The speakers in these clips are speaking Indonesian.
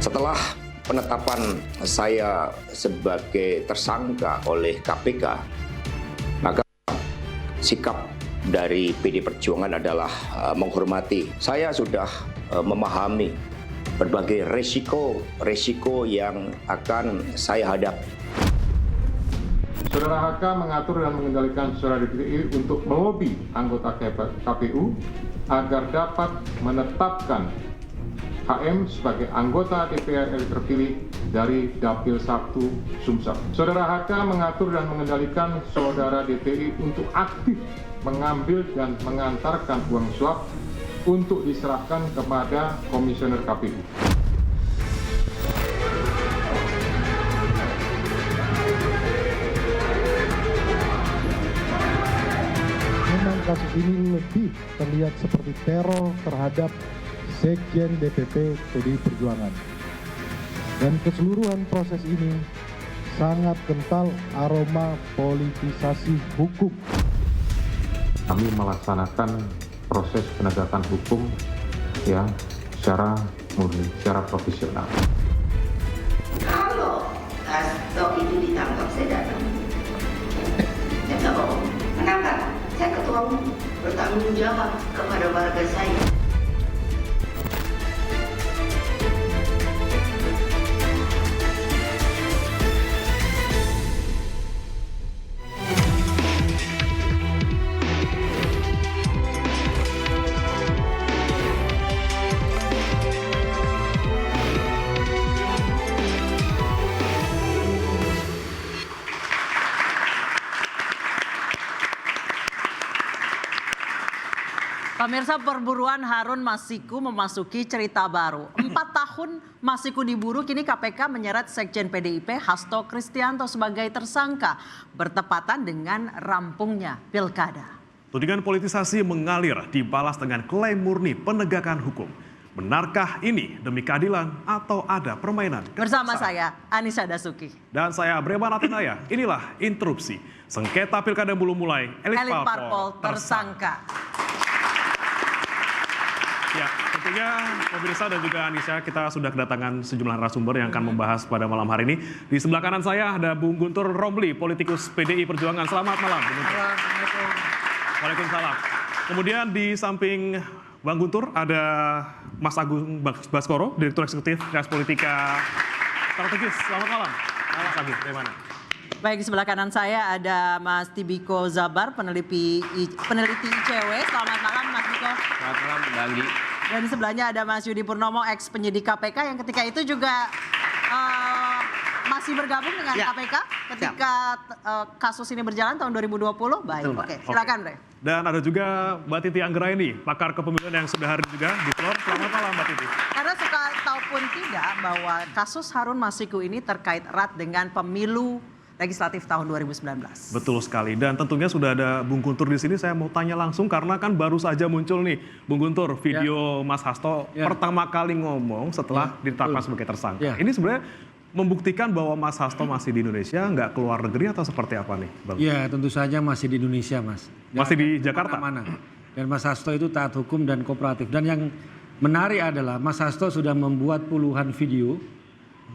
Setelah penetapan saya sebagai tersangka oleh KPK, maka sikap dari PD Perjuangan adalah menghormati. Saya sudah memahami berbagai resiko yang akan saya hadapi. Saudara HK mengatur dan mengendalikan saudara DPI untuk melobi anggota KPU agar dapat menetapkan HM sebagai anggota DPR RI terpilih dari Dapil 1 Sumsel. Saudara HK mengatur dan mengendalikan saudara DPI untuk aktif mengambil dan mengantarkan uang suap untuk diserahkan kepada komisioner KPU. Memang kasus ini lebih terlihat seperti teror terhadap Sekjen DPP PDI Perjuangan. Dan keseluruhan proses ini sangat kental aroma politisasi hukum. Kami melaksanakan proses penegakan hukum ya secara murni, secara profesional. Kalau Hasto itu ditangkap, saya datang. Saya nggak bohong. Kenapa? Saya ketua umum, bertanggung jawab kepada warga saya. Pemirsa, perburuan Harun Masiku memasuki cerita baru. 4 tahun Masiku diburu, kini KPK menyeret Sekjen PDIP Hasto Kristianto sebagai tersangka bertepatan dengan rampungnya pilkada. Tudingan politisasi mengalir dibalas dengan klaim murni penegakan hukum. Benarkah ini demi keadilan atau ada permainan kekuasaan? Bersama saya, Anissa Dasuki. Dan saya, Breman Atinaya. Inilah interupsi. Sengketa pilkada belum mulai, elit parpol tersangka. Ya, tentunya pemirsa dan juga Anissa, kita sudah kedatangan sejumlah narasumber yang akan membahas pada malam hari ini. Di sebelah kanan saya ada Bung Guntur Romli, politikus PDI Perjuangan. Selamat malam, Bung Guntur. Waalaikumsalam. Kemudian di samping Bang Guntur ada Mas Agung Baskoro, Direktur Eksekutif Ras Politika Strategis. Selamat malam. Mas Agung, dari mana? Baik, di sebelah kanan saya ada Mas Tibiko Zabar, peneliti ICW. Selamat malam, Mas Tibiko. Selamat malam, Mbak Anggi. Dan di sebelahnya ada Mas Yudi Purnomo, ex penyidik KPK yang ketika itu juga masih bergabung dengan KPK ketika kasus ini berjalan tahun 2020. Baik, oke. Silakan, Bre. Dan ada juga Mbak Titi Anggraini, pakar kepemiluan yang sudah hadir juga di floor. Selamat malam, Mbak Titi. Karena suka taupun tidak bahwa kasus Harun Masiku ini terkait erat dengan pemilu legislatif tahun 2019. Betul sekali, dan tentunya sudah ada Bung Guntur di sini. Saya mau tanya langsung karena kan baru saja muncul nih, Bung Guntur, video Mas Hasto pertama kali ngomong setelah ditetapkan sebagai tersangka. Ini sebenarnya membuktikan bahwa Mas Hasto masih di Indonesia, nggak keluar negeri atau seperti apa nih, Bang? Ya, tentu saja masih di Indonesia, Mas. Masih di Jakarta? Mana? Dan Mas Hasto itu taat hukum dan kooperatif. Dan yang menarik adalah Mas Hasto sudah membuat puluhan video.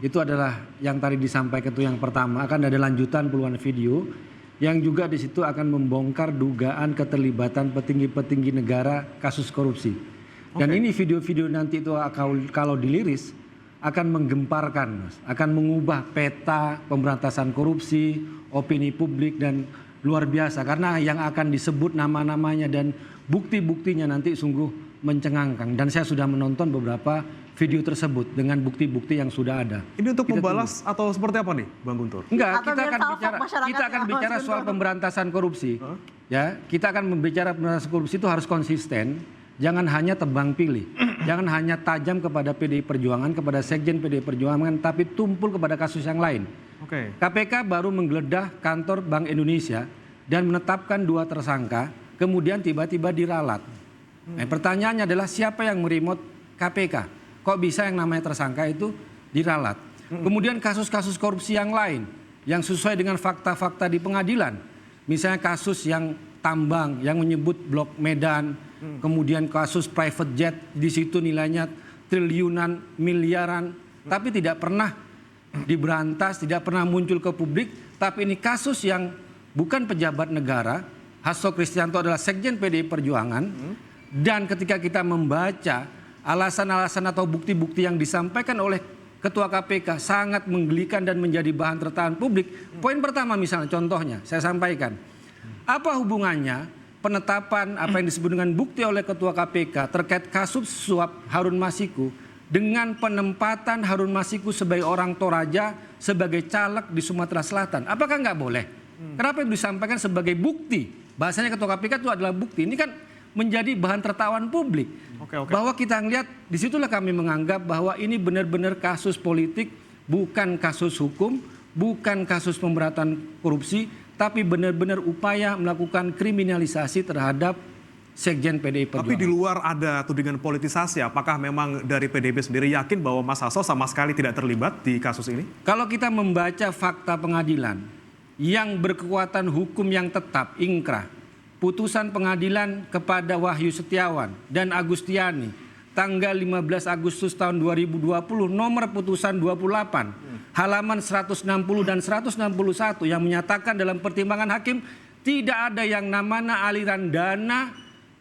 Itu adalah yang tadi disampaikan itu yang pertama, akan ada lanjutan puluhan video yang juga di situ akan membongkar dugaan keterlibatan petinggi-petinggi negara kasus korupsi. Dan ini video-video nanti itu kalau diliris akan menggemparkan, Mas, akan mengubah peta pemberantasan korupsi, opini publik, dan luar biasa karena yang akan disebut nama-namanya dan bukti-buktinya nanti sungguh mencengangkan. Dan saya sudah menonton beberapa video tersebut dengan bukti-bukti yang sudah ada. Ini untuk membalas atau seperti apa nih, Bang Guntur? Enggak, kita akan bicara soal pemberantasan korupsi. Ya, kita akan membicara pemberantasan korupsi itu harus konsisten, jangan hanya tebang pilih. Jangan hanya tajam kepada PDI Perjuangan, kepada Sekjen PDI Perjuangan, tapi tumpul kepada kasus yang lain. KPK baru menggeledah kantor Bank Indonesia dan menetapkan 2 tersangka, kemudian tiba-tiba diralat. Nah, pertanyaannya adalah siapa yang meremote KPK? Kok bisa yang namanya tersangka itu diralat? Kemudian kasus-kasus korupsi yang lain yang sesuai dengan fakta-fakta di pengadilan. Misalnya kasus yang tambang yang menyebut Blok Medan, kemudian kasus private jet di situ nilainya triliunan, miliaran, tapi tidak pernah diberantas, tidak pernah muncul ke publik. Tapi ini kasus yang bukan pejabat negara. Hasto Kristianto adalah Sekjen PDI Perjuangan. Dan ketika kita membaca alasan-alasan atau bukti-bukti yang disampaikan oleh Ketua KPK sangat menggelikan dan menjadi bahan tertahan publik. Poin pertama misalnya, contohnya saya sampaikan. Apa hubungannya penetapan apa yang disebut dengan bukti oleh Ketua KPK terkait kasus suap Harun Masiku dengan penempatan Harun Masiku sebagai orang Toraja sebagai caleg di Sumatera Selatan? Apakah nggak boleh? Kenapa itu disampaikan sebagai bukti? Bahasanya Ketua KPK itu adalah bukti. Ini kan menjadi bahan tertawan publik. Bahwa kita ngelihat, disitulah kami menganggap bahwa ini benar-benar kasus politik, bukan kasus hukum, bukan kasus pemberatan korupsi, tapi benar-benar upaya melakukan kriminalisasi terhadap Sekjen PDI Perjuangan. Tapi di luar ada tudingan politisasi, apakah memang dari PDIP sendiri yakin bahwa Mas Hasto sama sekali tidak terlibat di kasus ini? Kalau kita membaca fakta pengadilan yang berkekuatan hukum yang tetap, ingkrah, putusan pengadilan kepada Wahyu Setiawan dan Agustiani tanggal 15 Agustus tahun 2020 nomor putusan 28 halaman 160 dan 161 yang menyatakan dalam pertimbangan hakim tidak ada yang namanya aliran dana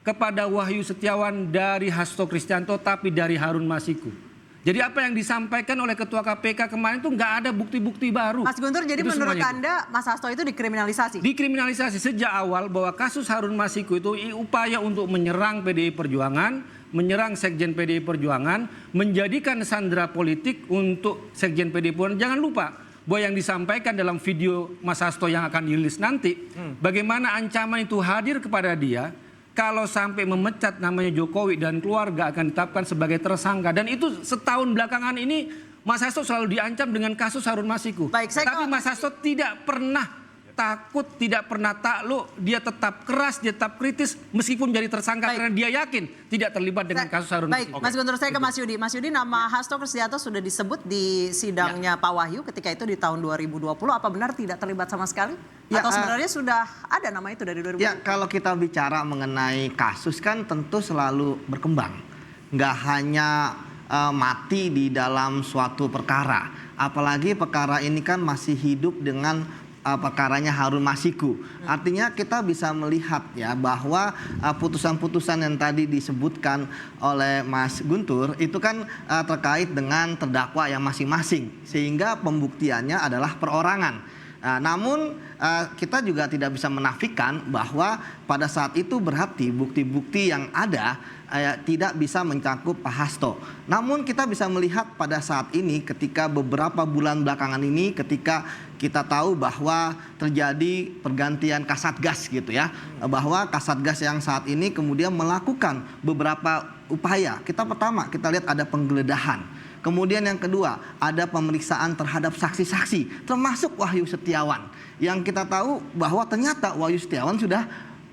kepada Wahyu Setiawan dari Hasto Kristianto tapi dari Harun Masiku. Jadi apa yang disampaikan oleh Ketua KPK kemarin itu nggak ada bukti-bukti baru. Mas Guntur, jadi menurut Anda Mas Hasto itu dikriminalisasi? Dikriminalisasi sejak awal bahwa kasus Harun Masiku itu upaya untuk menyerang PDI Perjuangan, menyerang Sekjen PDI Perjuangan, menjadikan sandera politik untuk Sekjen PDI Perjuangan. Jangan lupa bahwa yang disampaikan dalam video Mas Hasto yang akan dirilis nanti, bagaimana ancaman itu hadir kepada dia. Kalau sampai memecat namanya Jokowi dan keluarga akan ditetapkan sebagai tersangka. Dan itu setahun belakangan ini Mas Hasto selalu diancam dengan kasus Harun Masiku. Tapi Mas Hasto tidak pernah takut, tidak pernah takluk. Dia tetap keras, dia tetap kritis meskipun jadi tersangka karena dia yakin tidak terlibat dengan kasus Harun Masiku. Mas Guntur, saya ke Mas Yudi. Mas Yudi, nama Hasto Kristianto sudah disebut di sidangnya Pak Wahyu ketika itu di tahun 2020. Apa benar tidak terlibat sama sekali? Atau sebenarnya sudah ada nama itu dari 2020? Ya, kalau kita bicara mengenai kasus kan tentu selalu berkembang. Nggak hanya mati di dalam suatu perkara. Apalagi perkara ini kan masih hidup dengan perkaranya Harun Masiku. Artinya kita bisa melihat ya bahwa putusan-putusan yang tadi disebutkan oleh Mas Guntur itu kan terkait dengan terdakwa yang masing-masing. Sehingga pembuktiannya adalah perorangan. Namun kita juga tidak bisa menafikan bahwa pada saat itu berarti bukti-bukti yang ada tidak bisa mencakup Pak Hasto. Namun kita bisa melihat pada saat ini ketika beberapa bulan belakangan ini ketika kita tahu bahwa terjadi pergantian Kasatgas gitu ya. Bahwa Kasatgas yang saat ini kemudian melakukan beberapa upaya. Pertama kita lihat ada penggeledahan. Kemudian yang kedua, ada pemeriksaan terhadap saksi-saksi, termasuk Wahyu Setiawan. Yang kita tahu bahwa ternyata Wahyu Setiawan sudah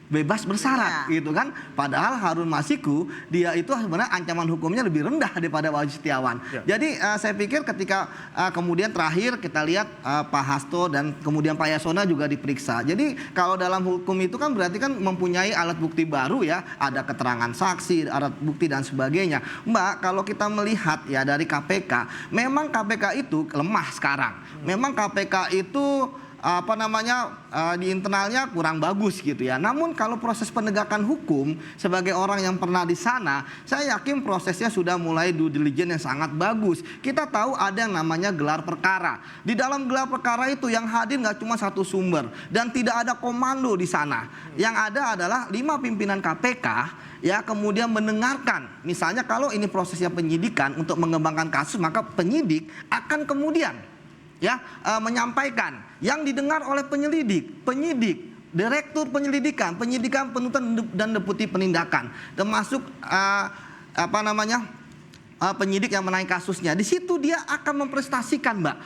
bebas bersyarat gitu kan. Padahal Harun Masiku dia itu sebenarnya ancaman hukumnya lebih rendah daripada Wahyu Setiawan. Jadi saya pikir ketika kemudian terakhir kita lihat Pak Hasto dan kemudian Pak Yasona juga diperiksa. Jadi kalau dalam hukum itu kan berarti kan mempunyai alat bukti baru ya. Ada keterangan saksi, alat bukti dan sebagainya. Mbak, kalau kita melihat ya dari KPK, memang KPK itu lemah sekarang. Memang KPK itu di internalnya kurang bagus gitu ya. Namun kalau proses penegakan hukum sebagai orang yang pernah di sana, saya yakin prosesnya sudah mulai due diligence yang sangat bagus. Kita tahu ada yang namanya gelar perkara. Di dalam gelar perkara itu yang hadir nggak cuma satu sumber dan tidak ada komando di sana. Yang ada adalah 5 pimpinan KPK ya kemudian mendengarkan. Misalnya kalau ini prosesnya penyidikan untuk mengembangkan kasus, maka penyidik akan kemudian menyampaikan yang didengar oleh penyidik, direktur penyidikan, penuntutan dan deputi penindakan, termasuk penyidik yang menangani kasusnya. Di situ dia akan memprestasikan, Mbak,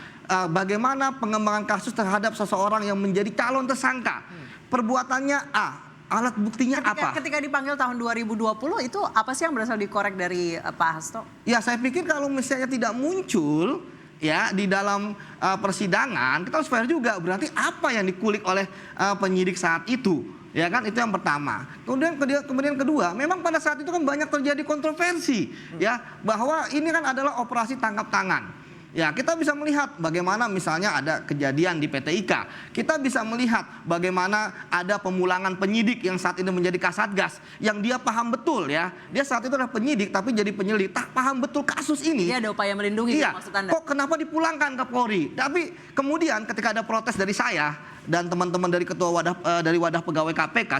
bagaimana pengembangan kasus terhadap seseorang yang menjadi calon tersangka. Perbuatannya A, alat buktinya apa? Ketika dipanggil tahun 2020 itu apa sih yang berasal dikorek dari Pak Hasto? Ya, saya pikir kalau misalnya tidak muncul ya di dalam persidangan, kita harus fair juga. Berarti apa yang dikulik oleh penyidik saat itu? Ya kan, itu yang pertama. Kemudian kedua, memang pada saat itu kan banyak terjadi kontroversi ya bahwa ini kan adalah operasi tangkap tangan. Ya, kita bisa melihat bagaimana misalnya ada kejadian di PT IKA. Kita bisa melihat bagaimana ada pemulangan penyidik yang saat ini menjadi Kasatgas, yang dia paham betul ya. Dia saat itu adalah penyidik tapi jadi penyelidik, tak paham betul kasus ini. Dia ada upaya melindungi, iya, maksud Anda? kok kenapa dipulangkan ke Polri? Tapi kemudian ketika ada protes dari saya dan teman-teman dari dari wadah pegawai KPK,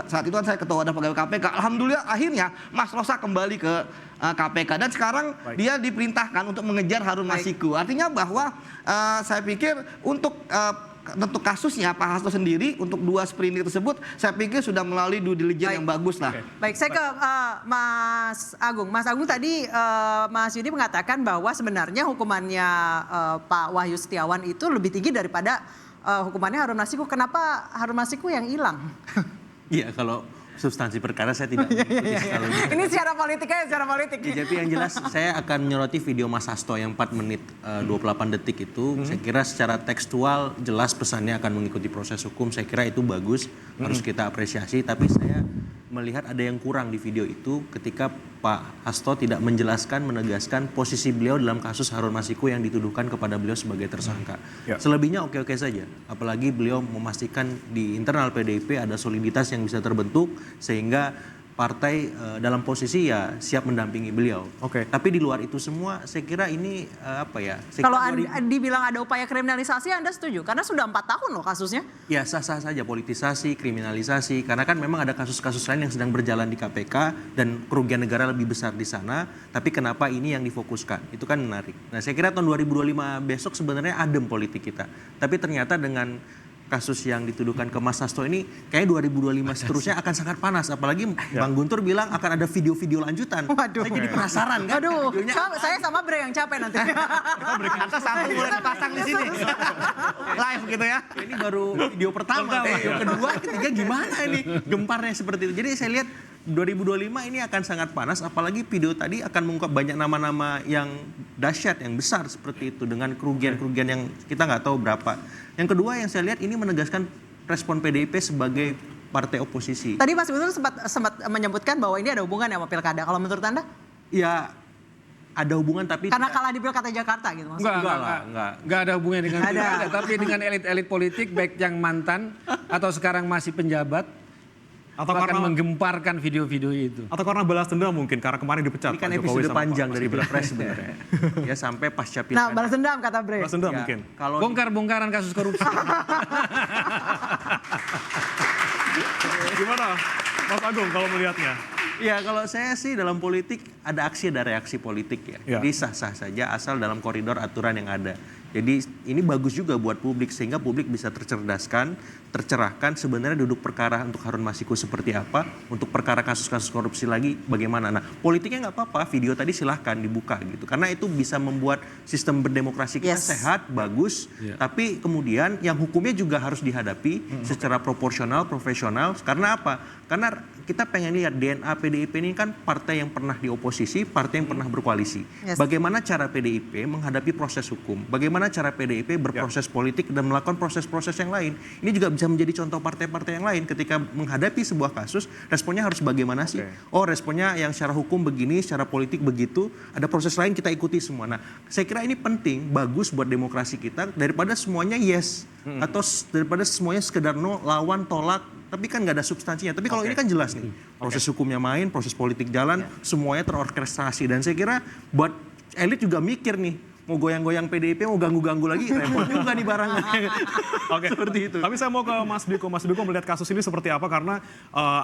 saat itu kan saya ketua wadah pegawai KPK. Alhamdulillah akhirnya Mas Rosa kembali ke KPK dan sekarang dia diperintahkan untuk mengejar Harun Masiku. Artinya bahwa saya pikir untuk kasusnya Pak Hasto sendiri untuk 2 sprindik tersebut saya pikir sudah melalui due diligence yang bagus lah. Baik, saya ke Mas Agung. Mas Agung tadi Mas Yudi mengatakan bahwa sebenarnya hukumannya Pak Wahyu Setiawan itu lebih tinggi daripada hukumannya Harun Masiku. Kenapa Harun Masiku yang hilang? Iya, kalau substansi perkara saya tidak mengikuti kalau gitu. Ini secara politik. Ya, tapi yang jelas saya akan menyoroti video Mas Hasto yang 4 menit 28 detik itu. Saya kira secara tekstual jelas pesannya akan mengikuti proses hukum. Saya kira itu bagus, harus kita apresiasi. Tapi saya melihat ada yang kurang di video itu ketika Pak Hasto tidak menjelaskan, menegaskan posisi beliau dalam kasus Harun Masiku yang dituduhkan kepada beliau sebagai tersangka. Selebihnya oke-oke saja. Apalagi beliau memastikan di internal PDIP ada soliditas yang bisa terbentuk sehingga partai dalam posisi ya siap mendampingi beliau. Tapi di luar itu semua saya kira ini Kalau dibilang ada upaya kriminalisasi Anda setuju? Karena sudah 4 tahun loh kasusnya. Ya sah-sah saja, politisasi, kriminalisasi. Karena kan memang ada kasus-kasus lain yang sedang berjalan di KPK dan kerugian negara lebih besar di sana. Tapi kenapa ini yang difokuskan? Itu kan menarik. Nah saya kira tahun 2025 besok sebenarnya adem politik kita. Tapi ternyata dengan kasus yang dituduhkan ke Mas Hasto ini kayaknya 2025 seterusnya akan sangat panas. Apalagi Bang Guntur bilang akan ada video-video lanjutan. Waduh. Saya jadi penasaran kan. Aduh, saya sama Bre yang capek nanti. Atau sampai mulai dipasang di sini. Live gitu ya. Ini baru video pertama. Video kedua, ketiga gimana ini gemparnya seperti itu. Jadi saya lihat 2025 ini akan sangat panas, apalagi video tadi akan mengungkap banyak nama-nama yang dahsyat, yang besar seperti itu dengan kerugian-kerugian yang kita nggak tahu berapa. Yang kedua yang saya lihat ini menegaskan respon PDIP sebagai partai oposisi. Tadi Mas Guntur sempat menyebutkan bahwa ini ada hubungan sama pilkada. Kalau menurut Anda? Ya ada hubungan tapi karena kalah di pilkada Jakarta gitu maksudnya. Enggak ada hubungannya dengan pilkada, tapi dengan elit-elit politik baik yang mantan atau sekarang masih penjabat. Atau karena menggemparkan video-video itu. Atau karena balas dendam mungkin, karena kemarin dipecat. Ini kan episode panjang dari Pilpres sebenarnya. Ya sampai pasca Pilpres. Nah, balas dendam kata Bre. Balas dendam mungkin. Kalau bongkar-bongkaran kasus korupsi. Gimana Mas Agung kalau melihatnya? Ya kalau saya sih dalam politik ada aksi, ada reaksi politik ya. Jadi sah-sah saja asal dalam koridor aturan yang ada. Jadi ini bagus juga buat publik sehingga publik bisa tercerdaskan, tercerahkan sebenarnya duduk perkara untuk Harun Masiku seperti apa, untuk perkara kasus-kasus korupsi lagi bagaimana. Nah politiknya nggak apa-apa, video tadi silahkan dibuka gitu. Karena itu bisa membuat sistem berdemokrasi kita sehat, bagus. Tapi kemudian yang hukumnya juga harus dihadapi secara proporsional, profesional. Karena apa? Karena kita pengen lihat DNA PDIP ini kan partai yang pernah di oposisi, partai yang pernah berkoalisi. Bagaimana cara PDIP menghadapi proses hukum? Bagaimana cara PDIP berproses politik dan melakukan proses-proses yang lain? Ini juga bisa menjadi contoh partai-partai yang lain ketika menghadapi sebuah kasus, responnya harus bagaimana sih? Oh, responnya yang secara hukum begini, secara politik begitu, ada proses lain kita ikuti semua. Nah, saya kira ini penting, bagus buat demokrasi kita daripada semuanya yes atau daripada semuanya sekedar no, lawan, tolak, tapi kan nggak ada substansinya. Tapi kalau ini kan jelas nih, proses hukumnya main, proses politik jalan, semuanya terorkestrasi. Dan saya kira buat elit juga mikir nih, mau goyang-goyang PDIP, mau ganggu-ganggu lagi, repot juga nih barangnya. Seperti itu. Tapi saya mau ke Mas Biko. Mas Biko melihat kasus ini seperti apa? Karena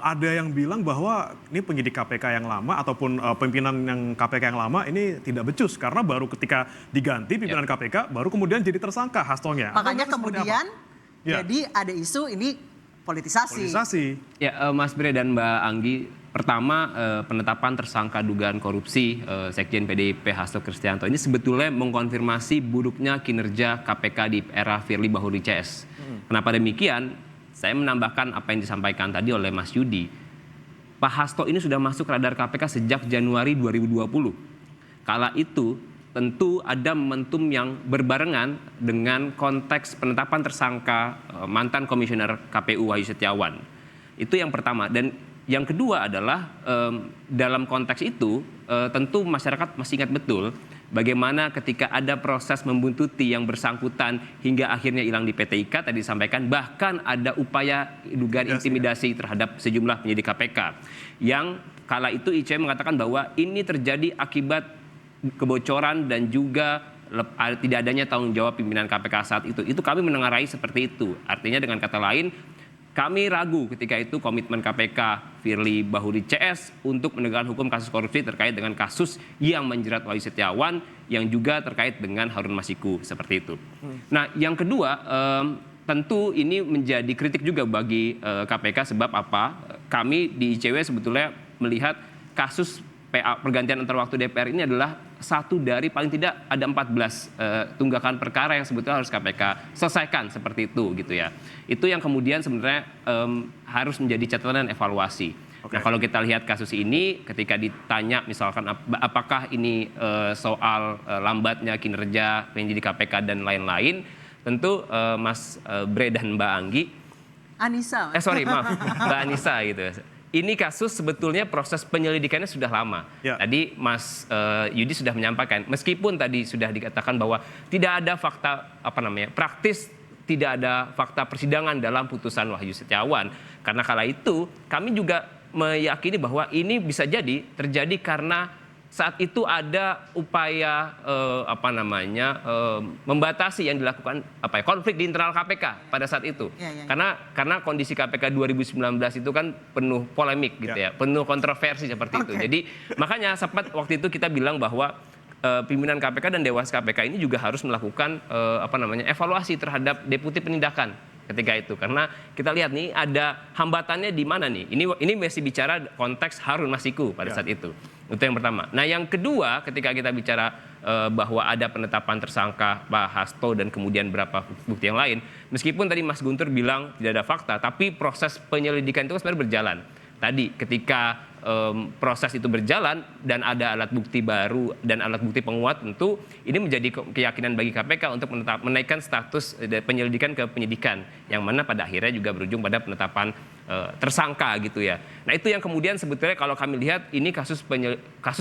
ada yang bilang bahwa ini penyidik KPK yang lama ataupun pimpinan yang KPK yang lama ini tidak becus. Karena baru ketika diganti pimpinan KPK, baru kemudian jadi tersangka Hastonya. Makanya kemudian jadi ada isu ini politisasi. Ya, Mas Bre dan Mbak Anggi, pertama penetapan tersangka dugaan korupsi Sekjen PDIP Hasto Kristianto ini sebetulnya mengkonfirmasi buruknya kinerja KPK di era Firly Bahuri CS. Kenapa demikian? Saya menambahkan apa yang disampaikan tadi oleh Mas Yudi. Pak Hasto ini sudah masuk radar KPK sejak Januari 2020. Kala itu tentu ada momentum yang berbarengan dengan konteks penetapan tersangka mantan komisioner KPU Wahyu Setiawan. Itu yang pertama. Dan yang kedua adalah dalam konteks itu tentu masyarakat masih ingat betul Bagaimana ketika ada proses membuntuti yang bersangkutan hingga akhirnya hilang di PT IKA tadi disampaikan, bahkan ada upaya dugaan intimidasi terhadap sejumlah penyidik KPK. Yang kala itu ICW mengatakan bahwa ini terjadi akibat kebocoran dan juga tidak adanya tanggung jawab pimpinan KPK saat itu. Itu kami menengarai seperti itu. Artinya dengan kata lain, kami ragu ketika itu komitmen KPK Firly Bahuri CS untuk menegakkan hukum kasus korupsi terkait dengan kasus yang menjerat Wahyu Setiawan yang juga terkait dengan Harun Masiku seperti itu. Nah, yang kedua tentu ini menjadi kritik juga bagi KPK sebab apa? Kami di ICW sebetulnya melihat kasus pergantian antar waktu DPR ini adalah satu dari paling tidak ada 14 tunggakan perkara yang sebetulnya harus KPK selesaikan seperti itu gitu ya. Itu yang kemudian sebenarnya harus menjadi catatan dan evaluasi. Nah, kalau kita lihat kasus ini ketika ditanya misalkan apakah ini soal lambatnya kinerja penyidik KPK dan lain-lain, tentu Mas Bre dan Mbak Anggi Mbak Anissa gitu. Ini kasus sebetulnya proses penyelidikannya sudah lama. Tadi Mas Yudi sudah menyampaikan, meskipun tadi sudah dikatakan bahwa tidak ada fakta praktis, tidak ada fakta persidangan dalam putusan Wahyu Setiawan. Karena kala itu kami juga meyakini bahwa ini bisa jadi terjadi karena saat itu ada upaya membatasi yang dilakukan konflik di internal KPK pada saat itu. Karena kondisi KPK 2019 itu kan penuh polemik gitu ya, penuh kontroversi seperti itu. Jadi makanya sempat waktu itu kita bilang bahwa pimpinan KPK dan Dewas KPK ini juga harus melakukan evaluasi terhadap deputi penindakan ketika itu, karena kita lihat nih ada hambatannya di mana nih. Ini masih bicara konteks Harun Masiku pada saat itu. Itu yang pertama. Nah, yang kedua ketika kita bicara bahwa ada penetapan tersangka Pak Hasto dan kemudian berapa bukti yang lain, meskipun tadi Mas Guntur bilang tidak ada fakta, tapi proses penyelidikan itu sebenarnya berjalan. Tadi ketika proses itu berjalan dan ada alat bukti baru dan alat bukti penguat, tentu ini menjadi keyakinan bagi KPK untuk menaikkan status penyelidikan ke penyidikan, yang mana pada akhirnya juga berujung pada penetapan tersangka gitu ya. Nah, itu yang kemudian sebetulnya kalau kami lihat ini kasus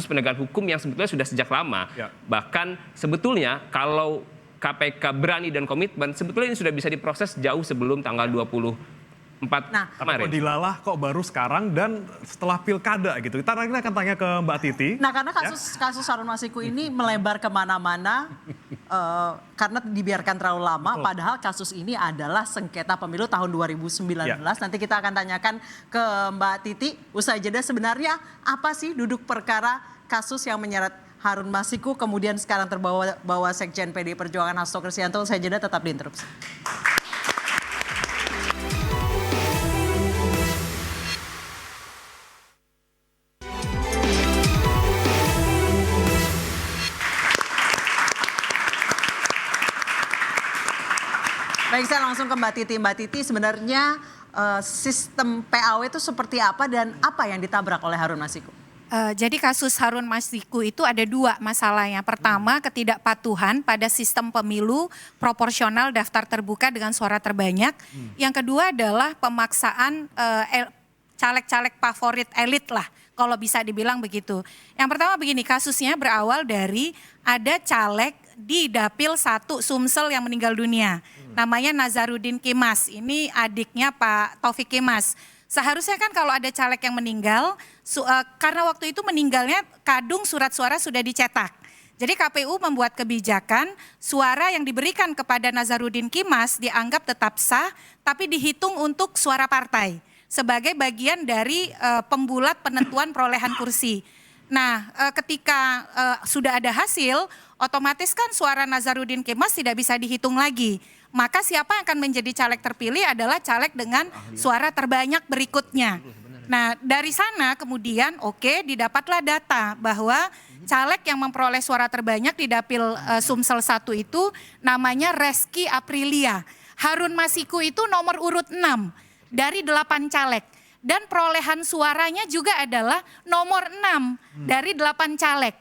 penegakan hukum yang sebetulnya sudah sejak lama. Bahkan sebetulnya kalau KPK berani dan komitmen, sebetulnya ini sudah bisa diproses jauh sebelum tanggal 24 kemarin. Kok dilalah kok baru sekarang dan setelah pilkada gitu. Kita akan tanya ke Mbak Titi. Nah, karena kasus Harun Masiku ini melebar kemana-mana karena dibiarkan terlalu lama. Padahal kasus ini adalah sengketa pemilu tahun 2019. Nanti kita akan tanyakan ke Mbak Titi. Usai jeda, sebenarnya apa sih duduk perkara kasus yang menyeret Harun Masiku kemudian sekarang terbawa Sekjen PDI Perjuangan Hasto Kristianto. Usai jeda tetap di Interupsi. Baik, saya langsung ke Mbak Titi. Mbak Titi, sebenarnya sistem PAW itu seperti apa dan apa yang ditabrak oleh Harun Masiku? Jadi kasus Harun Masiku itu ada dua masalahnya. Pertama, ketidakpatuhan pada sistem pemilu proporsional daftar terbuka dengan suara terbanyak. Yang kedua adalah pemaksaan caleg-caleg favorit elit lah, kalau bisa dibilang begitu. Yang pertama begini, kasusnya berawal dari ada caleg di Dapil 1 Sumsel yang meninggal dunia. Namanya Nazarudin Kemas, ini adiknya Pak Taufik Kemas. Seharusnya kan kalau ada caleg yang meninggal, karena waktu itu meninggalnya kadung surat suara sudah dicetak. Jadi KPU membuat kebijakan suara yang diberikan kepada Nazarudin Kemas dianggap tetap sah, tapi dihitung untuk suara partai sebagai bagian dari pembulat penentuan perolehan kursi. Nah, ketika sudah ada hasil, otomatis kan suara Nazarudin Kemas tidak bisa dihitung lagi. Maka siapa yang akan menjadi caleg terpilih adalah caleg dengan suara terbanyak berikutnya. Nah, dari sana kemudian didapatlah data bahwa caleg yang memperoleh suara terbanyak di Dapil Sumsel 1 itu namanya Reski Aprilia. Harun Masiku itu nomor urut 6 dari 8 caleg. Dan perolehan suaranya juga adalah nomor 6 dari 8 caleg.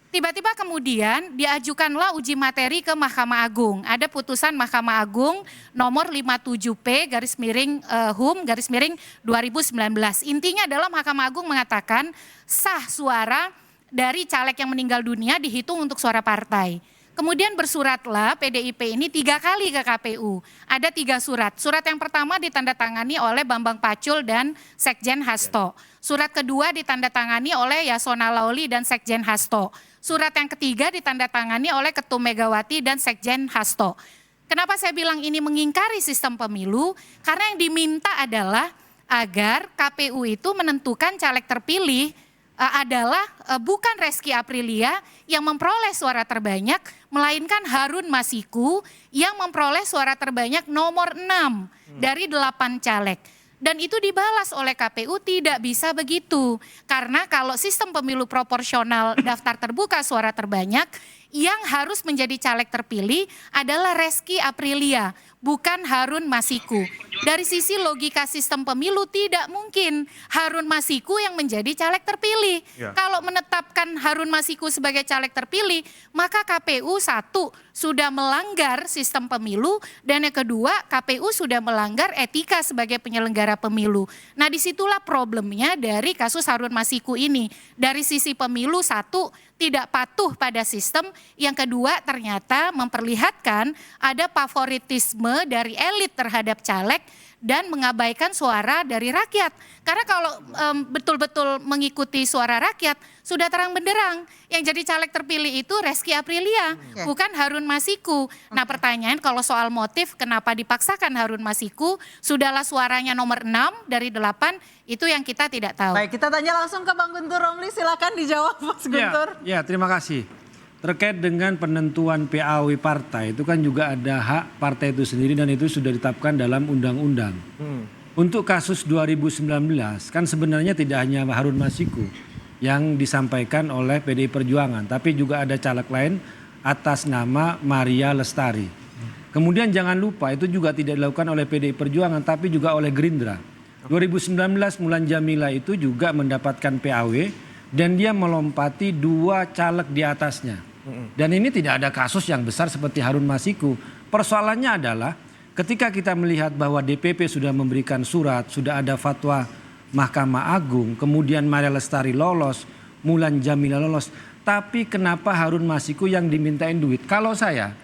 Tiba-tiba kemudian diajukanlah uji materi ke Mahkamah Agung. Ada putusan Mahkamah Agung nomor 57P/HUM/2019. Intinya adalah Mahkamah Agung mengatakan sah suara dari caleg yang meninggal dunia dihitung untuk suara partai. Kemudian bersuratlah PDIP ini 3 kali ke KPU. Ada 3 surat. Surat yang pertama ditandatangani oleh Bambang Pacul dan Sekjen Hasto. Surat kedua ditandatangani oleh Yasona Lauli dan Sekjen Hasto. Surat yang ketiga ditandatangani oleh Ketum Megawati dan Sekjen Hasto. Kenapa saya bilang ini mengingkari sistem pemilu? Karena yang diminta adalah agar KPU itu menentukan caleg terpilih adalah bukan Reski Aprilia yang memperoleh suara terbanyak, melainkan Harun Masiku yang memperoleh suara terbanyak nomor 6 dari 8 caleg. Dan itu dibalas oleh KPU tidak bisa begitu. Karena kalau sistem pemilu proporsional daftar terbuka suara terbanyak, yang harus menjadi caleg terpilih adalah Reski Aprilia, bukan Harun Masiku. Dari sisi logika sistem pemilu tidak mungkin Harun Masiku yang menjadi caleg terpilih. Kalau menetapkan Harun Masiku sebagai caleg terpilih, maka KPU satu sudah melanggar sistem pemilu dan yang kedua KPU sudah melanggar etika sebagai penyelenggara pemilu. Nah disitulah problemnya dari kasus Harun Masiku ini. Dari sisi pemilu satu tidak patuh pada sistem, yang kedua ternyata memperlihatkan ada favoritisme dari elit terhadap caleg dan mengabaikan suara dari rakyat. Karena kalau betul-betul mengikuti suara rakyat sudah terang benderang yang jadi caleg terpilih itu Reski Aprilia, bukan Harun Masiku. Nah pertanyaan kalau soal motif kenapa dipaksakan Harun Masiku, sudahlah suaranya nomor 6 dari 8, itu yang kita tidak tahu. Baik, kita tanya langsung ke Bang Guntur Romli, silakan dijawab Mas Guntur. Ya, terima kasih. Terkait dengan penentuan PAW partai itu kan juga ada hak partai itu sendiri dan itu sudah ditetapkan dalam undang-undang. Untuk kasus 2019 kan sebenarnya tidak hanya Harun Masiku yang disampaikan oleh PDI Perjuangan, tapi juga ada caleg lain atas nama Maria Lestari. Kemudian jangan lupa itu juga tidak dilakukan oleh PDI Perjuangan tapi juga oleh Gerindra. 2019 Mulan Jamila itu juga mendapatkan PAW dan dia melompati 2 caleg di atasnya. Dan ini tidak ada kasus yang besar seperti Harun Masiku. Persoalannya adalah ketika kita melihat bahwa DPP sudah memberikan surat, sudah ada fatwa Mahkamah Agung, kemudian Maria Lestari lolos, Mulan Jamila lolos, tapi kenapa Harun Masiku yang dimintain duit? Kalau saya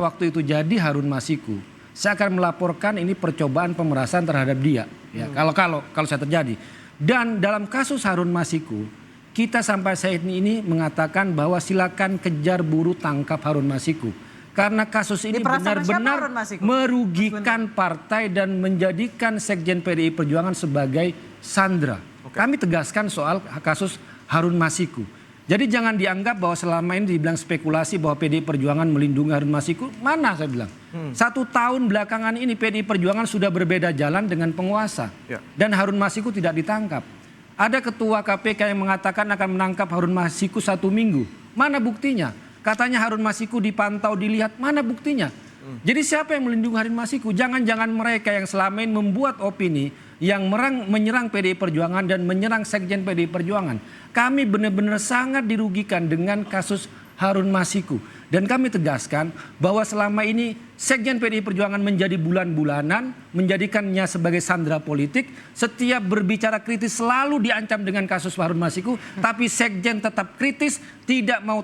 waktu itu jadi Harun Masiku, saya akan melaporkan ini percobaan pemerasan terhadap dia. Ya, kalau saya terjadi. Dan dalam kasus Harun Masiku, kita sampai saat ini mengatakan bahwa silakan kejar buru tangkap Harun Masiku. Karena kasus ini benar-benar merugikan partai dan menjadikan Sekjen PDI Perjuangan sebagai sandra. Kami tegaskan soal kasus Harun Masiku. Jadi jangan dianggap bahwa selama ini dibilang spekulasi bahwa PDI Perjuangan melindungi Harun Masiku. Mana saya bilang. 1 tahun belakangan ini PDI Perjuangan sudah berbeda jalan dengan penguasa. Dan Harun Masiku tidak ditangkap. Ada ketua KPK yang mengatakan akan menangkap Harun Masiku 1 minggu. Mana buktinya? Katanya Harun Masiku dipantau, dilihat. Mana buktinya? Jadi siapa yang melindungi Harun Masiku? Jangan-jangan mereka yang selama ini membuat opini yang menyerang PDI Perjuangan dan menyerang Sekjen PDI Perjuangan. Kami benar-benar sangat dirugikan dengan kasus Harun Masiku. Dan kami tegaskan bahwa selama ini Sekjen PDI Perjuangan menjadi bulan-bulanan, menjadikannya sebagai sandera politik. Setiap berbicara kritis selalu diancam dengan kasus Harun Masiku. Tapi Sekjen tetap kritis, tidak mau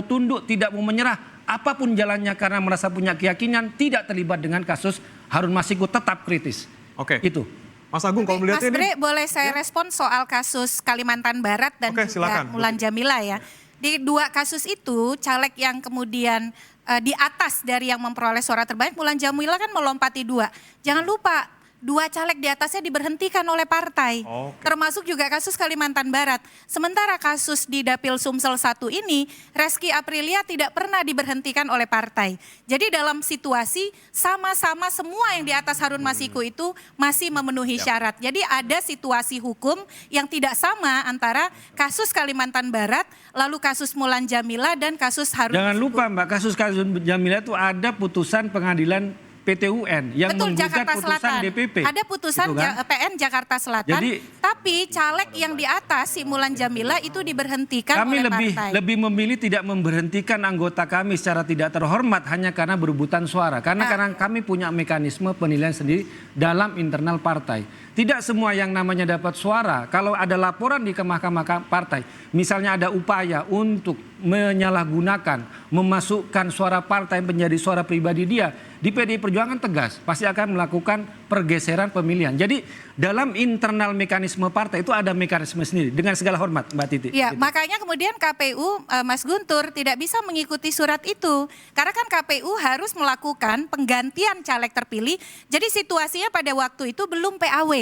tunduk, tidak mau menyerah. Apapun jalannya karena merasa punya keyakinan, tidak terlibat dengan kasus Harun Masiku, tetap kritis. Oke. Itu. Mas Agung kalau melihat Mas Bre, ini. boleh saya respon soal kasus Kalimantan Barat dan juga silakan. Mulan Jamila ya. Di 2 kasus itu caleg yang kemudian di atas dari yang memperoleh suara terbanyak, Mulan Jamila kan melompati 2. Jangan lupa 2 caleg di atasnya diberhentikan oleh partai. Termasuk juga kasus Kalimantan Barat. Sementara kasus di Dapil Sumsel 1 ini, Reski Aprilia tidak pernah diberhentikan oleh partai. Jadi dalam situasi sama-sama semua yang di atas Harun Masiku itu masih memenuhi syarat. Jadi ada situasi hukum yang tidak sama antara kasus Kalimantan Barat, lalu kasus Mulan Jamila dan kasus Harun Masiku. Jangan lupa Mbak, kasus Jamila itu ada putusan pengadilan PT UN yang menggugat putusan DPP. Ada putusan gitu kan? PN Jakarta Selatan. Jadi, tapi caleg yang di atas si Mulan Jamila itu diberhentikan oleh partai. Kami lebih memilih tidak memberhentikan anggota kami secara tidak terhormat hanya karena berebutan suara. Karena kami punya mekanisme penilaian sendiri dalam internal partai. Tidak semua yang namanya dapat suara, kalau ada laporan di Mahkamah Partai, misalnya ada upaya untuk menyalahgunakan, memasukkan suara partai menjadi suara pribadi dia, di PDI Perjuangan tegas, pasti akan melakukan pergeseran pemilihan. Jadi dalam internal mekanisme partai itu ada mekanisme sendiri, dengan segala hormat Mbak Titi. Ya, gitu. makanya kemudian KPU, Mas Guntur tidak bisa mengikuti surat itu. Karena kan KPU harus melakukan penggantian caleg terpilih, jadi situasinya pada waktu itu belum PAW.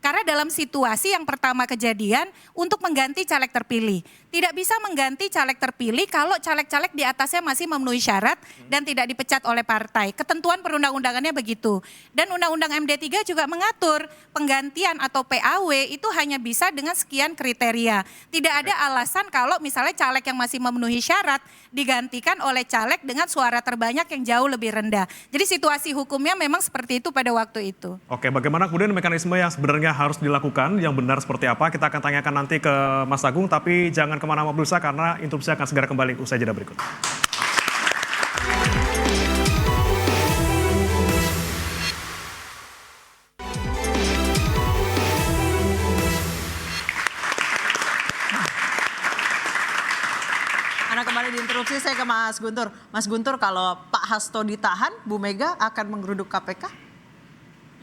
Karena dalam situasi yang pertama kejadian untuk mengganti caleg terpilih. Tidak bisa mengganti caleg terpilih kalau caleg-caleg di atasnya masih memenuhi syarat dan tidak dipecat oleh partai. Ketentuan perundang-undangannya begitu. Dan Undang-Undang MD3 juga mengatur penggantian atau PAW itu hanya bisa dengan sekian kriteria. Tidak ada alasan kalau misalnya caleg yang masih memenuhi syarat digantikan oleh caleg dengan suara terbanyak yang jauh lebih rendah. Jadi situasi hukumnya memang seperti itu pada waktu itu. Oke, bagaimana kemudian mekanisme yang sebenarnya harus dilakukan, yang benar seperti apa? Kita akan tanyakan nanti ke Mas Agung, tapi jangan kemana-mana dulu karena interupsi akan segera kembali usai jeda berikut. Anda kembali diinterupsi, saya ke Mas Guntur. Mas Guntur, kalau Pak Hasto ditahan, Bu Mega akan menggeruduk KPK?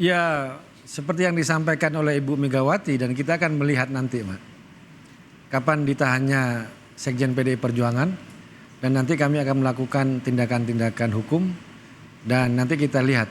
Ya, seperti yang disampaikan oleh Ibu Megawati dan kita akan melihat nanti, Mbak. Kapan ditahannya Sekjen PDI Perjuangan dan nanti kami akan melakukan tindakan-tindakan hukum dan nanti kita lihat.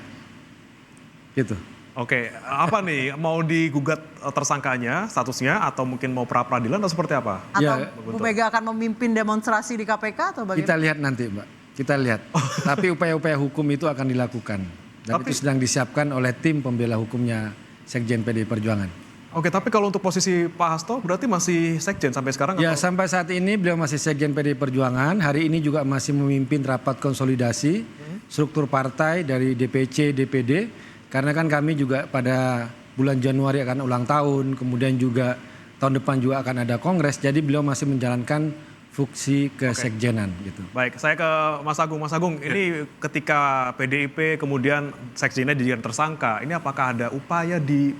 Gitu. Oke, apa nih? Mau digugat tersangkanya, statusnya, atau mungkin mau pra-peradilan atau seperti apa? Atau Ya, Bu Mega akan memimpin demonstrasi di KPK atau bagaimana? kita lihat nanti, Mbak. Kita lihat. Tapi upaya-upaya hukum itu akan dilakukan. Dan itu sedang disiapkan oleh tim pembela hukumnya Sekjen PDI Perjuangan. Oke, tapi kalau untuk posisi Pak Hasto berarti masih Sekjen sampai sekarang? Ya, atau? sampai saat ini beliau masih Sekjen PDI Perjuangan. Hari ini juga masih memimpin rapat konsolidasi struktur partai dari DPC, DPD. Karena kan kami juga pada bulan Januari akan ulang tahun, kemudian juga tahun depan juga akan ada kongres. Jadi beliau masih menjalankan fungsi kesekjenan gitu. Baik, saya ke Mas Agung. Mas Agung, ini ketika PDIP kemudian sekjennya dijadikan tersangka, ini apakah ada upaya di